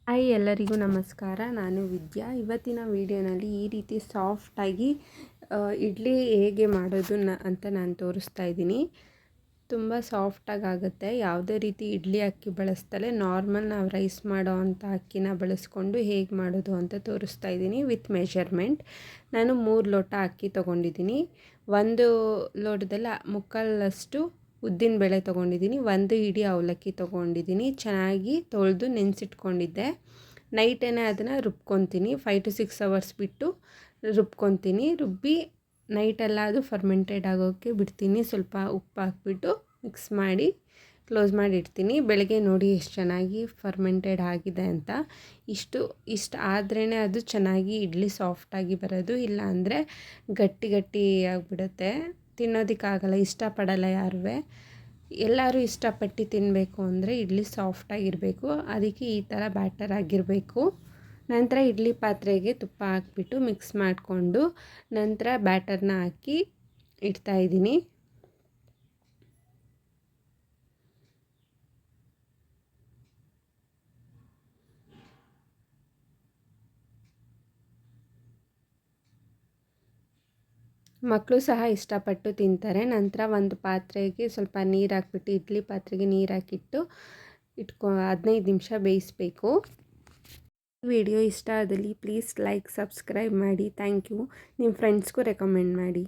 Hi ಎಲ್ಲರಿಗೂ ನಮಸ್ಕಾರ. ನಾನು ವಿದ್ಯಾ. ಇವತ್ತಿನ ವಿಡಿಯೋನಲ್ಲಿ ಈ ರೀತಿ ಸಾಫ್ಟಾಗಿ ಇಡ್ಲಿ ಹೇಗೆ ಮಾಡೋದು ಅಂತ ನಾನು ತೋರಿಸ್ತಾ ಇದ್ದೀನಿ. ತುಂಬ ಸಾಫ್ಟಾಗಿ ಆಗುತ್ತೆ. ಯಾವುದೇ ರೀತಿ ಇಡ್ಲಿ ಅಕ್ಕಿ ಬಳಸ್ತಲೇ ನಾರ್ಮಲ್ ನಾವು ರೈಸ್ ಮಾಡೋ ಅಂಥ ಅಕ್ಕಿನ ಬಳಸ್ಕೊಂಡು ಹೇಗೆ ಮಾಡೋದು ಅಂತ ತೋರಿಸ್ತಾ ಇದ್ದೀನಿ ವಿತ್ ಮೆಷರ್ಮೆಂಟ್. ನಾನು 3 ಲೋಟ ಅಕ್ಕಿ ತೊಗೊಂಡಿದ್ದೀನಿ. 1 ಲೋಟದಲ್ಲಿ ಮುಕ್ಕಾಲಷ್ಟು ಉದ್ದಿನಬೇಳೆ ತೊಗೊಂಡಿದ್ದೀನಿ. 1 ಹಿಡಿ ಅವಲಕ್ಕಿ ತೊಗೊಂಡಿದ್ದೀನಿ. ಚೆನ್ನಾಗಿ ತೊಳೆದು ನೆನೆಸಿಟ್ಕೊಂಡಿದ್ದೆ. ನೈಟೇನೆ ಅದನ್ನು ರುಬ್ಕೊತೀನಿ. 5 to 6 hours ಬಿಟ್ಟು ರುಬ್ಕೊತೀನಿ. ರುಬ್ಬಿ ನೈಟೆಲ್ಲ ಅದು ಫರ್ಮೆಂಟೆಡ್ ಆಗೋಕ್ಕೆ ಬಿಡ್ತೀನಿ. ಸ್ವಲ್ಪ ಉಪ್ಪು ಹಾಕ್ಬಿಟ್ಟು ಮಿಕ್ಸ್ ಮಾಡಿ ಕ್ಲೋಸ್ ಮಾಡಿ ಇಡ್ತೀನಿ. ಬೆಳಗ್ಗೆ ನೋಡಿ ಎಷ್ಟು ಚೆನ್ನಾಗಿ ಫರ್ಮೆಂಟೆಡ್ ಆಗಿದೆ ಅಂತ. ಇಷ್ಟು ಆದ್ರೇ ಅದು ಚೆನ್ನಾಗಿ ಇಡ್ಲಿ ಸಾಫ್ಟಾಗಿ ಬರೋದು. ಇಲ್ಲ ಅಂದರೆ ಗಟ್ಟಿ ಆಗಿಬಿಡುತ್ತೆ, ತಿನ್ನೋದಕ್ಕಾಗಲ್ಲ, ಇಷ್ಟಪಡಲ್ಲ ಯಾರೂ. ಎಲ್ಲರೂ ಇಷ್ಟಪಟ್ಟು ತಿನ್ನಬೇಕು ಅಂದರೆ ಇಡ್ಲಿ ಸಾಫ್ಟಾಗಿರಬೇಕು. ಅದಕ್ಕೆ ಈ ಥರ ಬ್ಯಾಟರ್ ಆಗಿರಬೇಕು. ನಂತರ ಇಡ್ಲಿ ಪಾತ್ರೆಗೆ ತುಪ್ಪ ಹಾಕ್ಬಿಟ್ಟು ಮಿಕ್ಸ್ ಮಾಡಿಕೊಂಡು ನಂತರ ಬ್ಯಾಟರ್ನ ಹಾಕಿ ಇಡ್ತಾಯಿದ್ದೀನಿ. ಮಕ್ಕಳು ಸಹ ಇಷ್ಟಪಟ್ಟು ತಿಂತಾರೆ. ನಂತರ ಒಂದು ಪಾತ್ರೆಗೆ ಸ್ವಲ್ಪ ನೀರು ಹಾಕ್ಬಿಟ್ಟು ಇಡ್ಲಿ ಪಾತ್ರೆಗೆ ನೀರು ಹಾಕಿಟ್ಟು 15 ನಿಮಿಷ ಬೇಯಿಸಬೇಕು. ವಿಡಿಯೋ ಇಷ್ಟ ಆದಲ್ಲಿ ಪ್ಲೀಸ್ ಲೈಕ್, ಸಬ್ಸ್ಕ್ರೈಬ್ ಮಾಡಿ. Thank you. ನಿಮ್ಮ ಫ್ರೆಂಡ್ಸ್ಗೂ ರೆಕಮೆಂಡ್ ಮಾಡಿ.